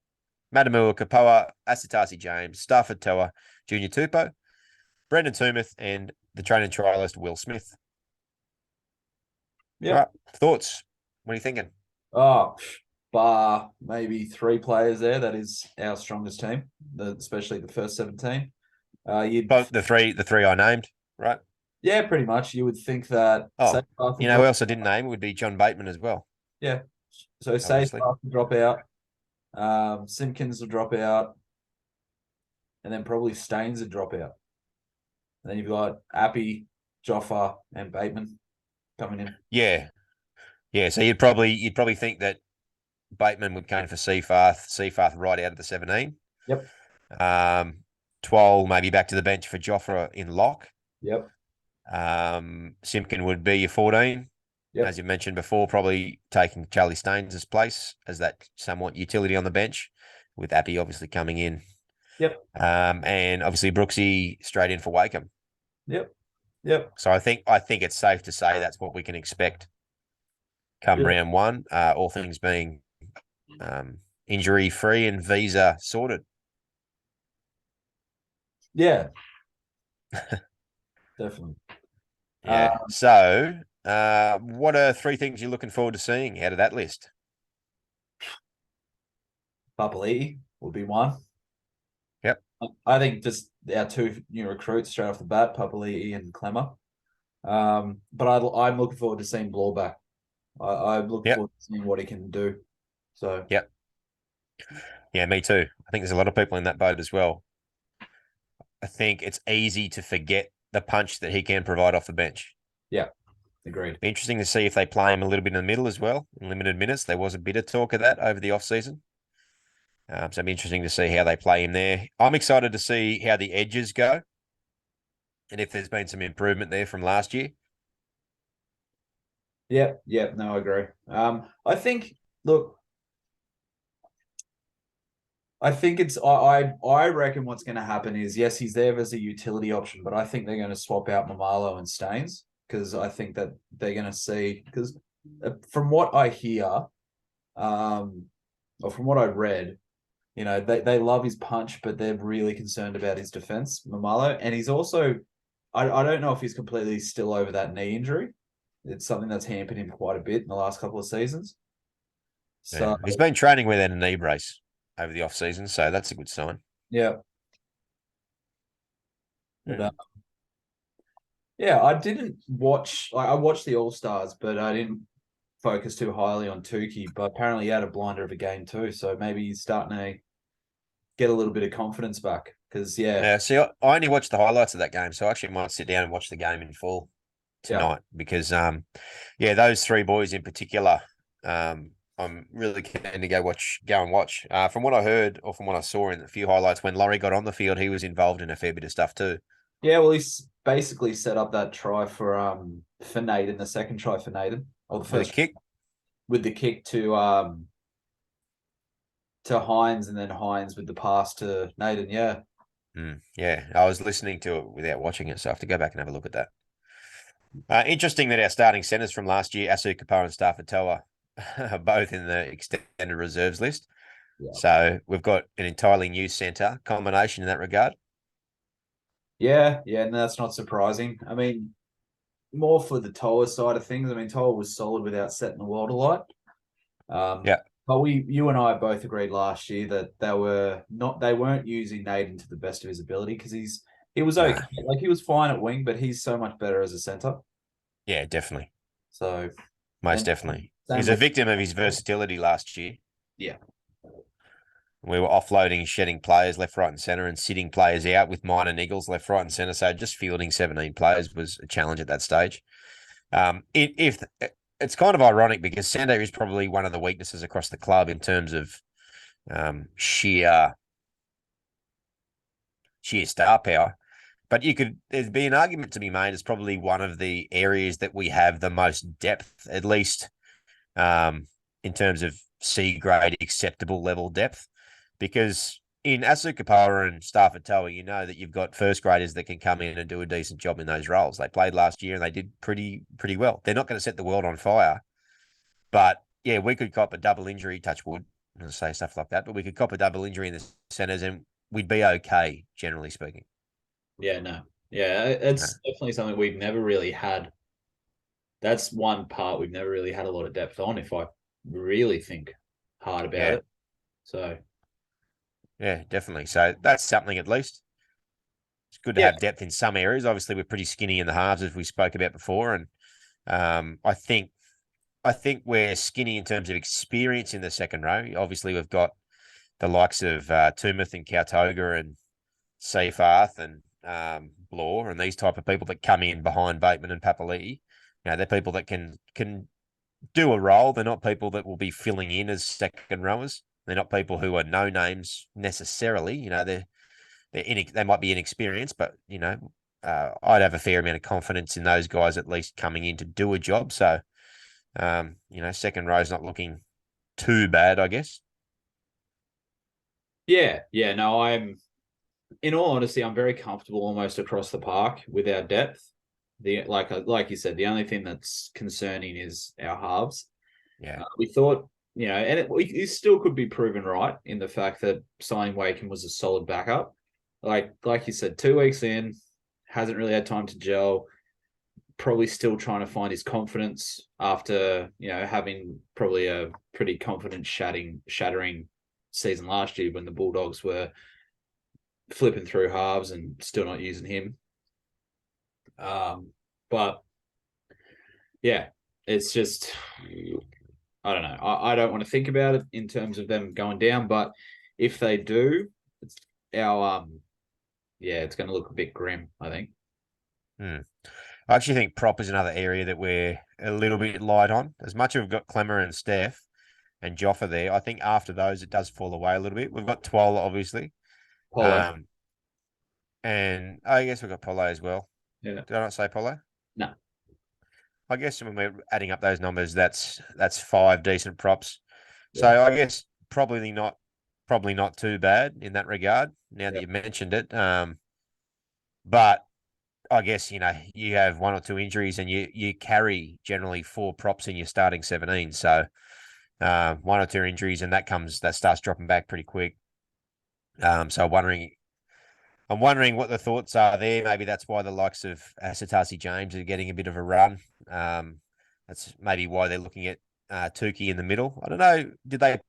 S1: Matamua, Kapoa, Asitasi James, Stafford Toa, Junior Tupou, Brendan Toomuth, and the trainer trialist Will Smith.
S2: Yep.
S1: All right. Thoughts? What are you thinking?
S2: Oh, bar maybe 3 players there. That is our strongest team, especially the first 17.
S1: Both the three I named, right?
S2: Yeah, pretty much. You would think that.
S1: Oh, you know who else I didn't name would be John Bateman as well.
S2: Yeah. So
S1: obviously.
S2: Safe will drop out. Simpkins will drop out. And then probably Staines would drop out. And then you've got Appy, Joffa, and Bateman coming in.
S1: Yeah. Yeah. So you'd probably think that Bateman would come for Seafarth right out of the 17.
S2: Yep.
S1: Twal maybe back to the bench for Joffa in lock.
S2: Yep.
S1: Simpkin would be your 14.
S2: Yep.
S1: As you mentioned before, probably taking Charlie Staines' place as that somewhat utility on the bench, with Appy obviously coming in.
S2: Yep.
S1: And obviously Brooksy straight in for Wakeham.
S2: Yep. Yep.
S1: So I think it's safe to say that's what we can expect come round one, all things being injury free and visa sorted.
S2: Yeah. Definitely.
S1: Yeah. So what are 3 things you're looking forward to seeing out of that list?
S2: Papali'i will be one.
S1: Yep.
S2: I think just our 2 new recruits straight off the bat, Papali'i and Clemmer. But I'm looking forward to seeing Blore back. I'm looking forward to seeing what he can do. So
S1: yeah, me too. I think there's a lot of people in that boat as well. I think it's easy to forget the punch that he can provide off the bench.
S2: Yeah, agreed.
S1: Be interesting to see if they play him a little bit in the middle as well, in limited minutes. There was a bit of talk of that over the off-season. So it'll be interesting to see how they play him there. I'm excited to see how the edges go and if there's been some improvement there from last year.
S2: Yeah, no, I agree. I think, look, I think I reckon what's going to happen is, yes, he's there as a utility option, but I think they're going to swap out Mamalo and Staines because I think that they're going to see, because from what I hear, or from what I read, you know, they love his punch, but they're really concerned about his defense, Mamalo. And he's also, I don't know if he's completely still over that knee injury. It's something that's hampered him quite a bit in the last couple of seasons. So
S1: he's been training without a knee brace over the off-season, so that's a good sign.
S2: Yeah. But, I didn't watch. I watched the All-Stars, but I didn't focus too highly on Tukey. But apparently, he had a blinder of a game too. So maybe he's starting to get a little bit of confidence back. Because
S1: see, I only watched the highlights of that game, so I actually might sit down and watch the game in full tonight because, those 3 boys in particular, I'm really keen to go and watch. From what I heard or from what I saw in a few highlights, when Laurie got on the field, he was involved in a fair bit of stuff too.
S2: Yeah, well, he's basically set up that try for Naden, the second try for Naden, or the first
S1: kick
S2: with the kick to Hines, and then Hines with the pass to Naden. Yeah.
S1: Yeah, I was listening to it without watching it, so I have to go back and have a look at that. Interesting that our starting centres from last year, Asu Kapar and Stafford Toa, are both in the extended reserves list. Yeah. So we've got an entirely new centre combination in that regard.
S2: Yeah, and that's not surprising. I mean, more for the Toa side of things. I mean, Toa was solid without setting the world alight. But you and I both agreed last year that they weren't using Naden to the best of his ability because he was okay. Like, he was fine at wing, but he's so much better as a centre.
S1: Yeah, definitely.
S2: So
S1: most definitely. He's a victim of his versatility last year.
S2: Yeah.
S1: We were offloading and shedding players left, right, and centre and sitting players out with minor niggles left, right, and centre. So just fielding 17 players was a challenge at that stage. If it's kind of ironic because centre is probably one of the weaknesses across the club in terms of sheer star power. But there'd be an argument to be made as probably one of the areas that we have the most depth, at least in terms of C grade acceptable level depth, because in Asukapoa and Stafford-Toa, you know that you've got first graders that can come in and do a decent job in those roles. They played last year and they did pretty well. They're not going to set the world on fire, but yeah, we could cop a double injury, touch wood, and say stuff like that, but we could cop a double injury in the centres and we'd be okay, generally speaking.
S2: Yeah, no. Yeah, it's definitely something we've never really had. That's one part we've never really had a lot of depth on, if I really think hard about
S1: Yeah,
S2: it. So
S1: yeah, definitely. So that's something at least. It's good to
S2: yeah,
S1: have depth in some areas. Obviously, we're pretty skinny in the halves, as we spoke about before, and I think we're skinny in terms of experience in the second row. Obviously, we've got the likes of Tumith and Kautoga and Seafarth and Blore and these type of people that come in behind Bateman and Papali'i. They're people that can do a role. They're not people that will be filling in as second rowers. They're not people who are no names necessarily. They might be inexperienced, but I'd have a fair amount of confidence in those guys at least coming in to do a job. So, second row's not looking too bad, I guess.
S2: yeah. No, in all honesty, I'm very comfortable almost across the park with our depth. Like you said, the only thing that's concerning is our halves.
S1: Yeah,
S2: We thought, and it still could be proven right in the fact that signing Wakem was a solid backup. Like you said, 2 weeks in, hasn't really had time to gel. Probably still trying to find his confidence after having probably a pretty confident shattering season last year when the Bulldogs were flipping through halves and still not using him. But yeah, it's just I don't know. I don't want to think about it in terms of them going down, but if they do, it's it's going to look a bit grim, I think.
S1: I actually think prop is another area that we're a little bit light on. As much as we've got Clemmer and Steph and Joffa there, I think after those it does fall away a little bit. We've got Twola, obviously.
S2: Polo.
S1: And I guess we've got Polo as well.
S2: Yeah.
S1: Did I not say Polo?
S2: No.
S1: I guess when we're adding up those numbers, that's 5 decent props. So
S2: Yeah.
S1: I guess probably not too bad in that regard. Now that
S2: Yeah.
S1: you've mentioned it, but I guess you have one or two injuries, and you carry generally 4 props in your starting 17. So one or two injuries, and that starts dropping back pretty quick. So I'm wondering what the thoughts are there. Maybe that's why the likes of Asatasi James are getting a bit of a run. That's maybe why they're looking at Tukey in the middle. I don't know. Did they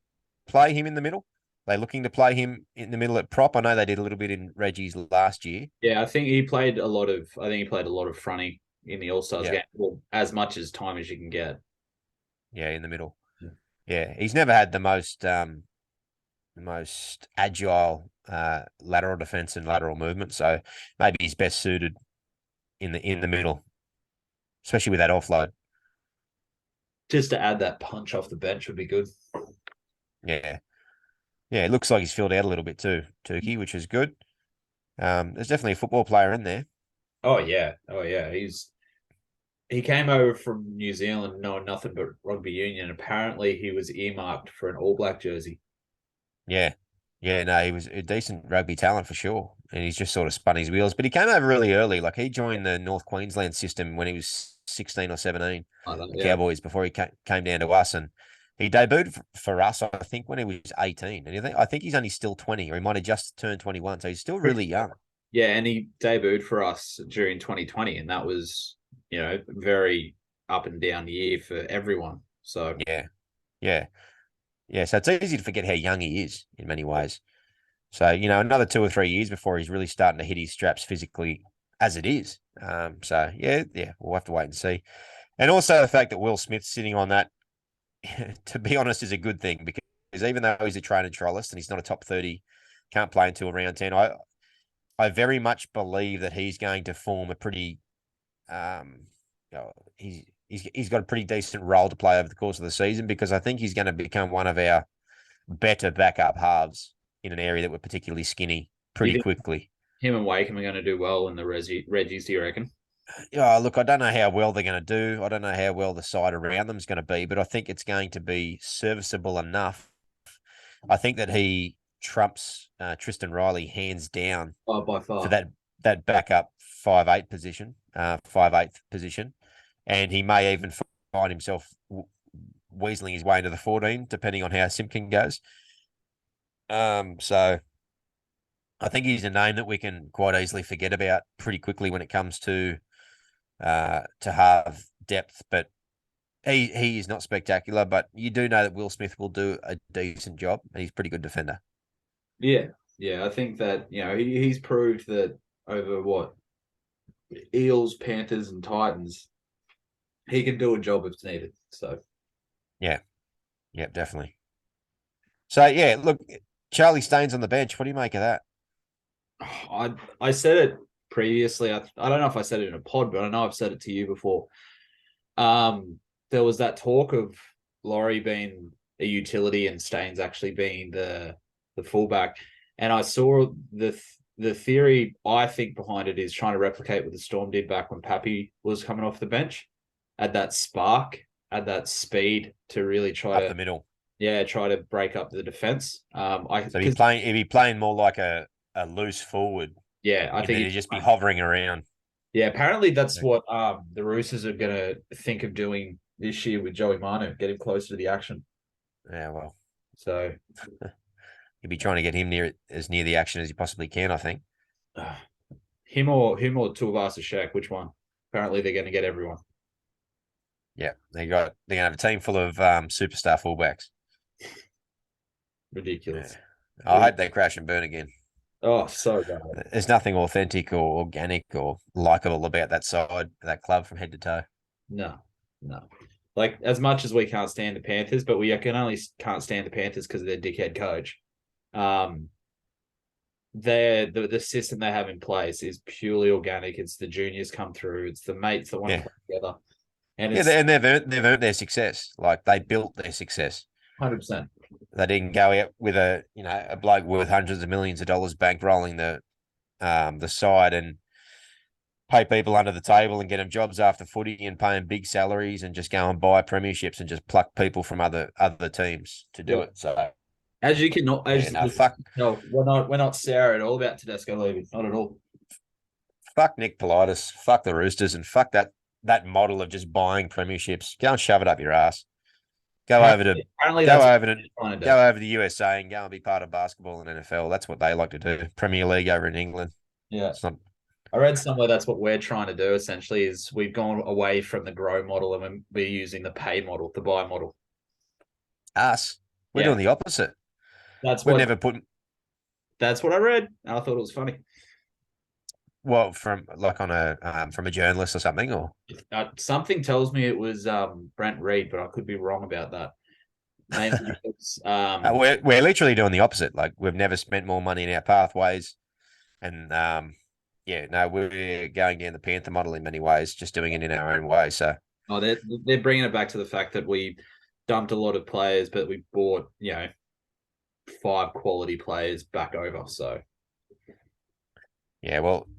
S1: play him in the middle? Are they looking to play him in the middle at prop? I know they did a little bit in Reggie's last year.
S2: Yeah, I think he played a lot of. I think he played a lot of fronty in the All Stars
S1: Yeah,
S2: game. Well, as much as time as you can get.
S1: yeah, in the middle.
S2: Yeah.
S1: Yeah, he's never had the most agile lateral defense and lateral movement. So maybe he's best suited in the middle, especially with that offload.
S2: Just to add that punch off the bench would be good.
S1: Yeah. Yeah, it looks like he's filled out a little bit too, Tukey, which is good. There's definitely a football player in there.
S2: Oh yeah. He came over from New Zealand knowing nothing but rugby union. Apparently, he was earmarked for an All Black jersey.
S1: Yeah. Yeah, no, he was a decent rugby talent for sure. And he's just sort of spun his wheels. But he came over really early. Like he joined the North Queensland system when he was 16 or 17, the
S2: Yeah.
S1: Cowboys, before he came down to us. And he debuted for us, I think, when he was 18. And I think he's only still 20, or he might have just turned 21. So he's still really young.
S2: Yeah, and he debuted for us during 2020, and that was, very up and down year for everyone. So
S1: Yeah. Yeah. Yeah. So it's easy to forget how young he is in many ways. So, another 2 or 3 years before he's really starting to hit his straps physically as it is. So, yeah, we'll have to wait and see. And also the fact that Will Smith's sitting on that, to be honest, is a good thing because even though he's a trainer trialist and he's not a top 30, can't play until round 10, I very much believe that he's going to form a pretty he's got a pretty decent role to play over the course of the season because I think he's going to become one of our better backup halves in an area that we're particularly skinny pretty quickly.
S2: him and Wakem are going to do well in the Reggies, do you reckon?
S1: Yeah, look, I don't know how well they're going to do. I don't know how well the side around them is going to be, but I think it's going to be serviceable enough. I think that he trumps Tristan Riley hands down
S2: Oh, by
S1: for
S2: far.
S1: that backup 5'8" position, 5'8" position, and he may even find himself weaseling his way into the 14, depending on how Simpkin goes. So I think he's a name that we can quite easily forget about pretty quickly when it comes to half depth. But he is not spectacular, but you do know that Will Smith will do a decent job, and he's a pretty good defender.
S2: Yeah, yeah. I think that he's proved that over what Eels, Panthers, and Titans, he can do a job if needed. So
S1: Yeah, definitely. So yeah, look, Charlie Staines on the bench. What do you make of that?
S2: I said it previously. I don't know if I said it in a pod, but I know I've said it to you before. There was that talk of Laurie being a utility and Staines actually being the fullback, and I saw the theory I think behind it is trying to replicate what the Storm did back when Pappy was coming off the bench, at that spark, at that speed to really try
S1: Up
S2: to
S1: the middle.
S2: try to break up the defense.
S1: So he'd be playing more like a loose forward,
S2: I
S1: in
S2: think
S1: that he'd just be hovering around.
S2: Yeah, apparently that's what the Roosters are gonna think of doing this year with Joey Manu, get him closer to the action.
S1: Yeah, well,
S2: So
S1: he'd be trying to get him as near the action as he possibly can, I think.
S2: him or Tuivasa-Sheck, which one? Apparently they're gonna get everyone.
S1: Yeah, they're gonna have a team full of superstar fullbacks.
S2: Ridiculous.
S1: Yeah. I hope they crash and burn again.
S2: Oh, so bad.
S1: There's nothing authentic or organic or likable about that side, that club from head to toe.
S2: No. Like, as much as we can't stand the Panthers, but we can only can't stand the Panthers because of their dickhead coach. The system they have in place is purely organic. It's the juniors come through. It's the mates that want to play together. And
S1: they've earned their success. Like, they built their success.
S2: 100%.
S1: They didn't go out with a bloke worth hundreds of millions of dollars bankrolling the side and pay people under the table and get them jobs after footy and pay them big salaries and just go and buy premierships and just pluck people from other teams to do it. So
S2: as you can not,
S1: fuck.
S2: No, we're not Sarah at all about Tedesco leaving. Not at all.
S1: Fuck Nick Politis. Fuck the Roosters, and fuck that model of just buying premierships. Go and shove it up your ass. Go over to the USA and go and be part of basketball and NFL. That's what they like to do. Premier League over in England.
S2: Yeah.
S1: It's not...
S2: I read somewhere that's what we're trying to do essentially is we've gone away from the grow model and we're using the pay model, the buy model.
S1: Us. We're doing the opposite. That's what
S2: I read, and I thought it was funny.
S1: Well, from a journalist or something, or
S2: something tells me it was Brent Reed, but I could be wrong about that. Mainly because,
S1: we're literally doing the opposite. Like, we've never spent more money in our pathways, and we're going down the Panther model in many ways, just doing it in our own way. So,
S2: they're bringing it back to the fact that we dumped a lot of players, but we bought 5 quality players back over. So.
S1: Yeah, well,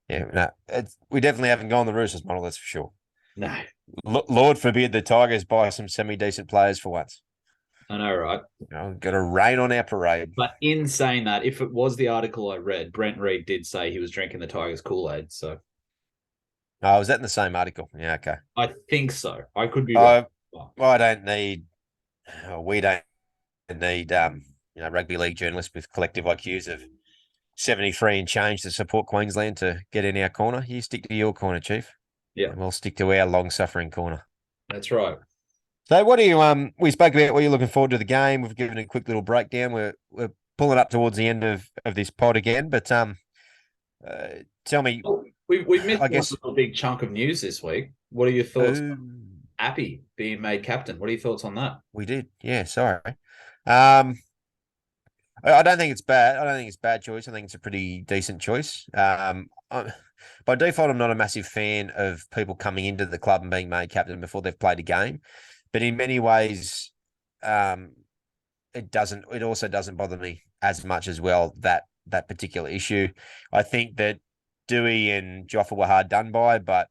S1: we definitely haven't gone the Roosters model, that's for sure.
S2: No.
S1: Lord forbid the Tigers buy some semi-decent players for once.
S2: I know, right?
S1: Got to rain on our parade.
S2: But in saying that, if it was the article I read, Brent Reed did say he was drinking the Tigers Kool-Aid, so.
S1: Oh, was that in the same article? Yeah, okay.
S2: I think so. I could be wrong.
S1: We don't need rugby league journalists with collective IQs of 73 and change to support Queensland to get in our corner. You stick to your corner, Chief.
S2: Yeah.
S1: And we'll stick to our long-suffering corner.
S2: That's right.
S1: So what do you we spoke about what you're looking forward to the game. We've given a quick little breakdown. We're pulling up towards the end of this pod again, but tell me,
S2: we've missed a big chunk of news this week. What are your thoughts on Appy being made captain? What are your thoughts on that?
S1: We did. Yeah, sorry. I don't think it's bad. I don't think it's a bad choice. I think it's a pretty decent choice. By default, I'm not a massive fan of people coming into the club and being made captain before they've played a game. But in many ways, it also doesn't bother me as much as well, that particular issue. I think that Dewey and Joffa were hard done by, but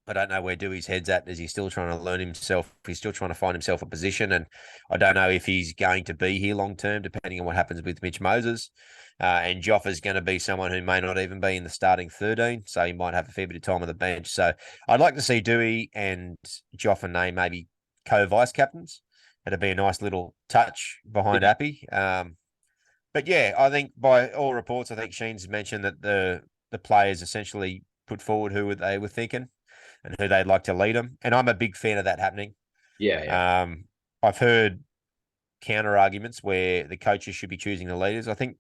S1: I don't know where Dewey's head's at. Is he still trying to learn himself? He's still trying to find himself a position, and I don't know if he's going to be here long term, depending on what happens with Mitch Moses. And Joffa's going to be someone who may not even be in the starting 13, so he might have a fair bit of time on the bench. So I'd like to see Dewey and Joffa name maybe co-vice captains. It'd be a nice little touch behind
S2: Yeah.
S1: Appy. But yeah, I think by all reports, I think Sheen's mentioned that the players essentially put forward who they were thinking and who they'd like to lead them. And I'm a big fan of that happening.
S2: Yeah, yeah.
S1: I've heard counter arguments where the coaches should be choosing the leaders. I think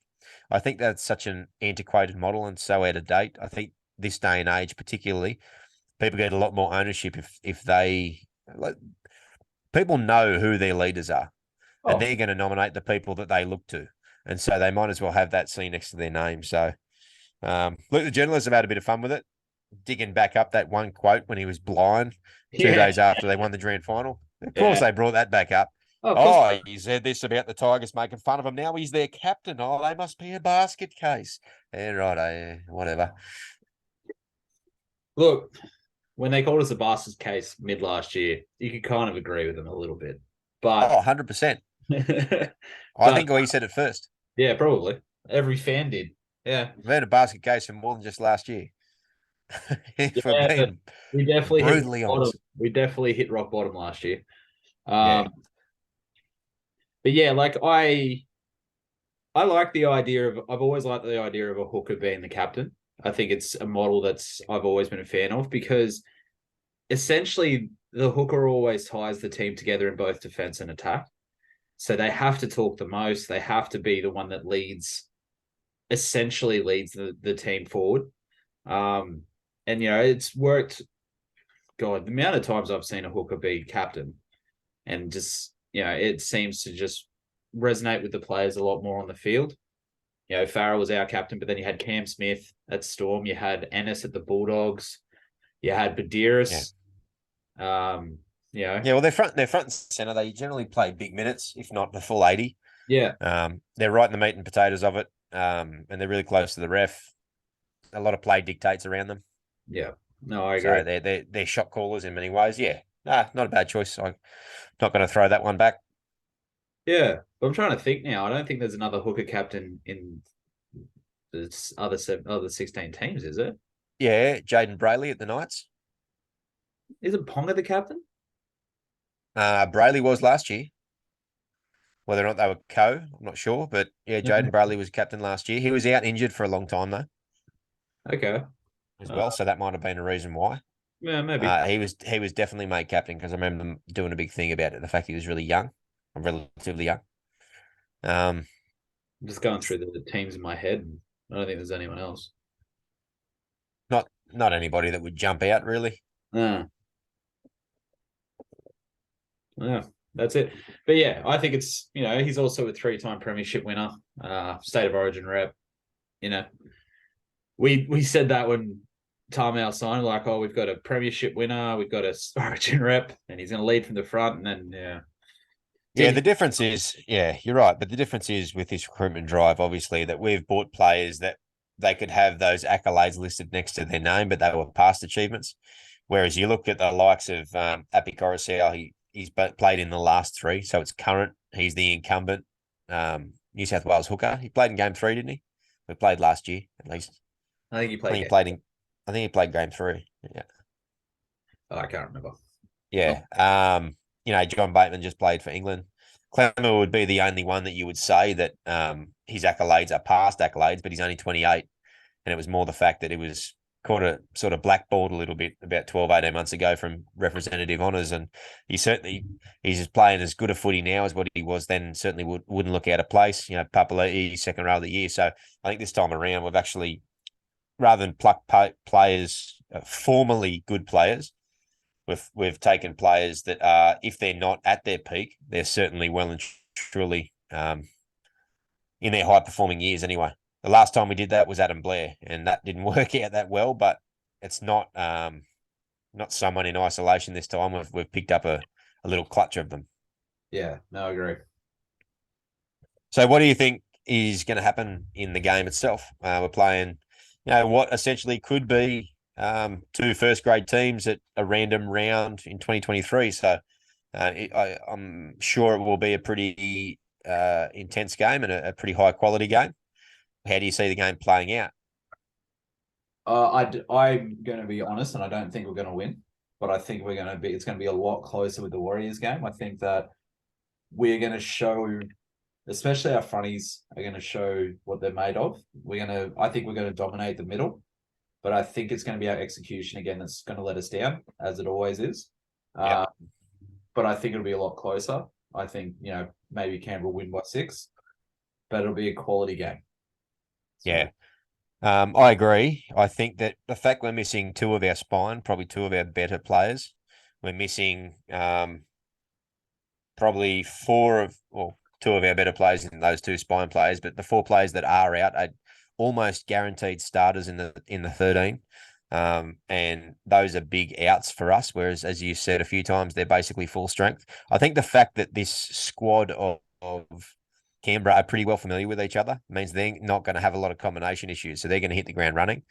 S1: that's such an antiquated model and so out of date. I think this day and age, particularly, people get a lot more ownership if they like, people know who their leaders are, and
S2: Oh,
S1: they're going to nominate the people that they look to, and so they might as well have that seen next to their name. So, look, the journalists have had a bit of fun with it, digging back up that one quote when he was blind two
S2: yeah.
S1: days after they won the grand final. Of course,
S2: Yeah.
S1: they brought that back up.
S2: Oh, of course.
S1: Oh, he said this about the Tigers making fun of him. Now he's their captain. Oh, they must be a basket case. Yeah, right. Whatever.
S2: Look, when they called us a bastards case mid last year, you could kind of agree with them a little bit. But
S1: Oh, 100%. I
S2: but
S1: think we said it first.
S2: yeah, probably. Every fan did. Yeah.
S1: We've had a basket case for more than just last year. If we're
S2: Yeah.
S1: being
S2: We definitely hit rock
S1: brutally
S2: bottom.
S1: honest.
S2: We definitely hit rock bottom last year.
S1: Yeah.
S2: But yeah, like I like the idea of I've always liked the idea of a hooker being the captain. I think it's a model that's I've always been a fan of because essentially the hooker always ties the team together in both defense and attack. So they have to talk the most. They have to be the one that essentially leads the team forward. And it's worked. God, the amount of times I've seen a hooker be captain and just, it seems to just resonate with the players a lot more on the field. Farrell was our captain, but then you had Cam Smith at Storm, you had Ennis at the Bulldogs, you had
S1: Yeah.
S2: Badiris.
S1: Yeah, well, they're front and center. They generally play big minutes, if not the full 80.
S2: Yeah,
S1: They're right in the meat and potatoes of it. And they're really close to the ref. A lot of play dictates around them.
S2: yeah. No, I agree.
S1: So they're shot callers in many ways. Yeah. Nah, not a bad choice. I'm not going to throw that one back.
S2: Yeah, but I'm trying to think now. I don't think there's another hooker captain in the other 16 teams, is it?
S1: Yeah, Jaden Brayley at the Knights.
S2: Isn't Ponga the captain?
S1: Brayley was last year. Whether or not they were I'm not sure. But yeah,
S2: Yeah.
S1: Jaden Brayley was captain last year. He was out injured for a long time though,
S2: Okay.
S1: as
S2: Uh,
S1: well. So that might have been a reason why.
S2: yeah, maybe.
S1: He was definitely made captain because I remember them doing a big thing about it. The fact he was really young, relatively young.
S2: I'm just going through the teams in my head. I don't think there's anyone else.
S1: Not anybody that would jump out really.
S2: Yeah. Yeah, that's it. But yeah, I think it's he's also a 3-time premiership winner, state of origin rep. You know, we said that when Tarmow signed, like, oh, we've got a premiership winner, we've got a origin rep, and he's going to lead from the front, and then
S1: Yeah, the difference is, yeah, you're right. But the difference is with this recruitment drive, obviously, that we've bought players that they could have those accolades listed next to their name, but they were past achievements. Whereas you look at the likes of Api Coruscant, he's played in the last three, so it's current. He's the incumbent New South Wales hooker. He played in game 3, didn't he? We played last year, at least.
S2: I think he
S1: I think
S2: played.
S1: he played in. I think he played game 3. Yeah.
S2: Oh, I can't remember.
S1: Yeah. John Bateman just played for England. Clemmer would be the only one that you would say that his accolades are past accolades, but he's only 28. And it was more the fact that it was caught a sort of blackballed a little bit about 12, 18 months ago from representative honours. And he's just playing as good a footy now as what he was then. Certainly wouldn't look out of place. Papali'i, second row of the year. So I think this time around, we've actually, rather than pluck players, formerly good players, we've taken players that are, if they're not at their peak, they're certainly well and truly in their high performing years anyway. The last time we did that was Adam Blair, and that didn't work out that well. But it's not someone in isolation this time. We've picked up a little clutch of them.
S2: Yeah, no, I agree.
S1: So what do you think is going to happen in the game itself? We're playing, what essentially could be two first grade teams at a random round in 2023. So I'm sure it will be a pretty intense game and a pretty high quality game. How do you see the game playing out?
S2: I'm going to be honest, and I don't think we're going to win, but I think it's going to be a lot closer with the Warriors game. I think that we're going to show, especially our fronties are going to show what they're made of. I think we're going to dominate the middle, but I think it's going to be our execution again that's going to let us down, as it always is.
S1: Yeah.
S2: But I think it'll be a lot closer. I think, maybe Canberra will win by 6, but it'll be a quality game. So,
S1: Yeah. I agree. I think that the fact we're missing two of our spine, probably two of our better players, we're missing probably two of our better players in those two spine players, but the 4 players that are out are almost guaranteed starters in the 13. And those are big outs for us. Whereas, as you said a few times, they're basically full strength. I think the fact that this squad of Canberra are pretty well familiar with each other means they're not going to have a lot of combination issues. So they're going to hit the ground running.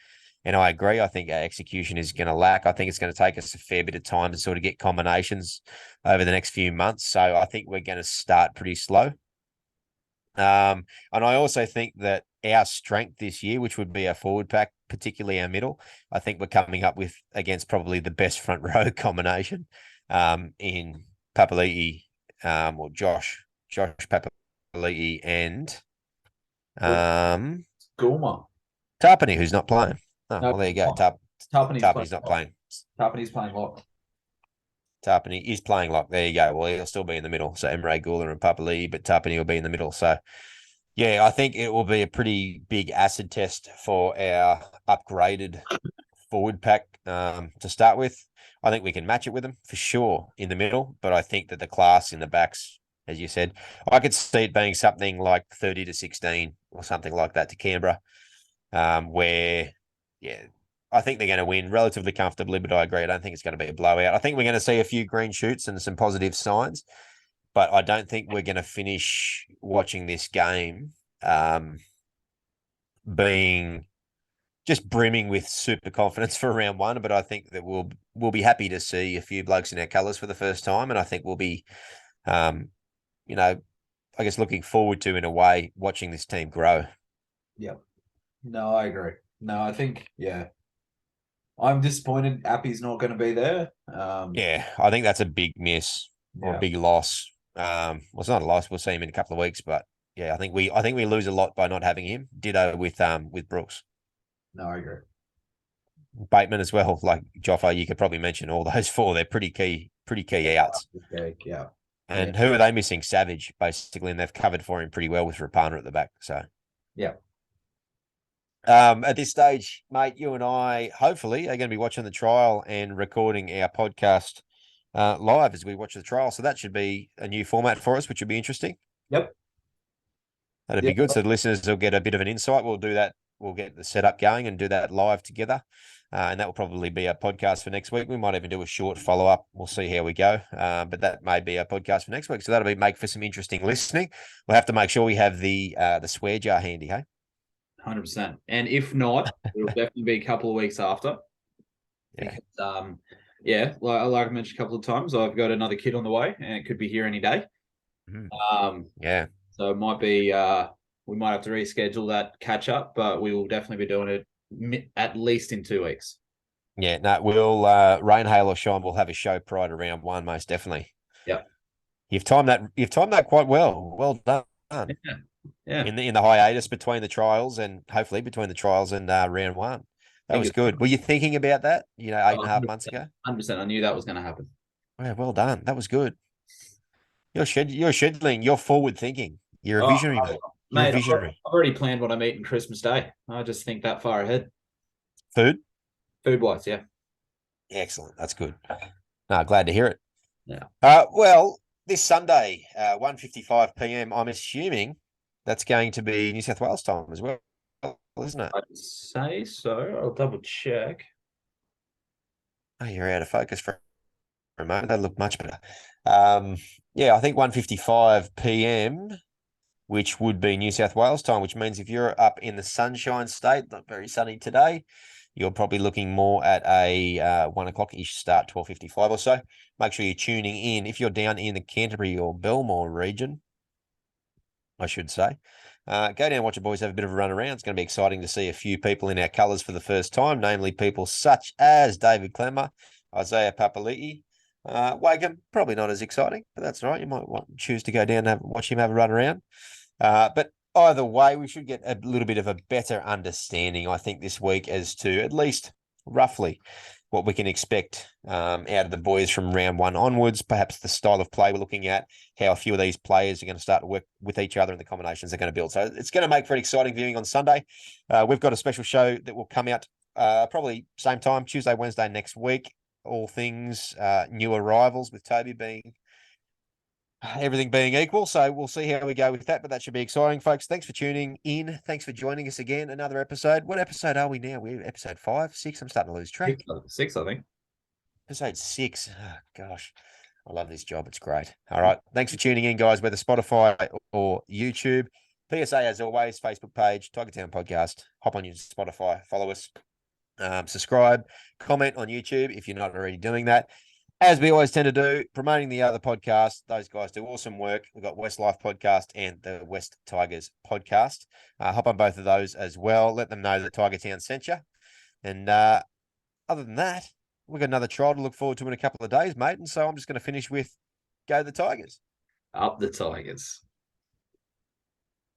S1: And I agree. I think our execution is going to lack. I think it's going to take us a fair bit of time to sort of get combinations over the next few months. So I think we're going to start pretty slow. And I also think that our strength this year, which would be our forward pack, particularly our middle, I think we're coming up with against probably the best front row combination in Papali'i, or Josh Papali'i and
S2: Gulma.
S1: Tarpany, who's not playing. Oh,
S2: No,
S1: well, there you go.
S2: Tarpany's
S1: Tarpany's not playing.
S2: Tarpany's playing lock.
S1: Tarpany is playing lock. There you go. Well, he'll still be in the middle. So Emre Gula and Papali'i, but Tarpany will be in the middle. So yeah, I think it will be a pretty big acid test for our upgraded forward pack to start with. I think we can match it with them for sure in the middle, but I think that the class in the backs, as you said, I could see it being something like 30-16 or something like that to Canberra, where, yeah, I think they're going to win relatively comfortably, but I agree. I don't think it's going to be a blowout. I think we're going to see a few green shoots and some positive signs, but I don't think we're going to finish watching this game being just brimming with super confidence for round 1. But I think that we'll be happy to see a few blokes in our colours for the first time, and I think we'll be, I guess looking forward to, in a way, watching this team grow.
S2: Yeah. No, I agree. No, I think, I'm disappointed Appy's not going to be there.
S1: Yeah, I think that's a big miss or a big loss. Well, it's not a loss. We'll see him in a couple of weeks, but yeah, I think we lose a lot by not having him. Ditto with Brooks.
S2: No, I agree.
S1: Bateman as well. Like Joffa, you could probably mention all those 4. They're pretty key outs.
S2: Yeah.
S1: And who are they missing? Savage, basically, and they've covered for him pretty well with Rapana at the back. So
S2: yeah.
S1: At this stage, mate, you and I hopefully are going to be watching the trial and recording our podcast live as we watch the trial. So that should be a new format for us, which would be interesting.
S2: Yep.
S1: That'd be good. So the listeners will get a bit of an insight. We'll do that. We'll get the setup going and do that live together. And that will probably be a podcast for next week. We might even do a short follow-up. We'll see how we go. But that may be a podcast for next week. So that'll make for some interesting listening. We'll have to make sure we have the swear jar handy, hey?
S2: 100%. And if not, it'll definitely be a couple of weeks after.
S1: Yeah.
S2: Because, like I mentioned a couple of times, I've got another kid on the way, and it could be here any day.
S1: Yeah.
S2: So it might be we might have to reschedule that catch up, but we will definitely be doing it at least in 2 weeks.
S1: Yeah, no, we'll rain, hail, or shine. We'll have a show prior to round 1, most definitely.
S2: Yep.
S1: You've timed that quite well. Well done.
S2: Yeah.
S1: In the hiatus between the trials and hopefully between the trials and round 1. That was good. Were you thinking about that, 8.5 months ago?
S2: 100%. I knew that was going to happen.
S1: Yeah, well done. That was good. You're scheduling. You're forward thinking. You're a visionary, mate. You're a visionary.
S2: I've already planned what I'm eating Christmas Day. I just think that far ahead.
S1: Food
S2: wise, yeah.
S1: Excellent. That's good. No, glad to hear it.
S2: Yeah.
S1: Well, this Sunday, 1:55 p.m. I'm assuming that's going to be New South Wales time as well, isn't it?
S2: I'd say so. I'll double check.
S1: Oh, you're out of focus for a moment. That looked much better. I think 1:55 p.m., which would be New South Wales time, which means if you're up in the Sunshine State, not very sunny today, you're probably looking more at a 1 o'clock-ish start, 12:55 or so. Make sure you're tuning in. If you're down in the Canterbury or Belmore region, I should say, go down and watch the boys have a bit of a run around. It's going to be exciting to see a few people in our colours for the first time, namely people such as David Clemmer, Isaiah Papali'i. Wagham, probably not as exciting, but that's all right. You might choose to go down and watch him have a run around. But either way, we should get a little bit of a better understanding, I think, this week as to at least roughly what we can expect out of the boys from round one onwards, perhaps the style of play we're looking at, how a few of these players are going to start to work with each other and the combinations they're going to build. So it's going to make for an exciting viewing on Sunday. We've got a special show that will come out probably same time, Tuesday, Wednesday next week. All things new arrivals with Toby being everything being equal. So we'll see how we go with that, but that should be exciting, folks. Thanks for tuning in. Thanks for joining us again. Another episode. What episode are we now? We're episode 5, 6. I'm starting to lose track.
S2: Six, I think.
S1: Episode 6. Oh, gosh. I love this job. It's great. All right. Thanks for tuning in, guys, whether Spotify or YouTube. PSA, as always, Facebook page, Tiger Town Podcast. Hop on your Spotify, follow us, subscribe, comment on YouTube if you're not already doing that. As we always tend to do, promoting the other podcasts. Those guys do awesome work. We've got West Life Podcast and the West Tigers Podcast. Hop on both of those as well. Let them know that Tiger Town sent you. And other than that, we've got another trial to look forward to in a couple of days, mate. And so I'm just going to finish with go the Tigers.
S2: Up the Tigers.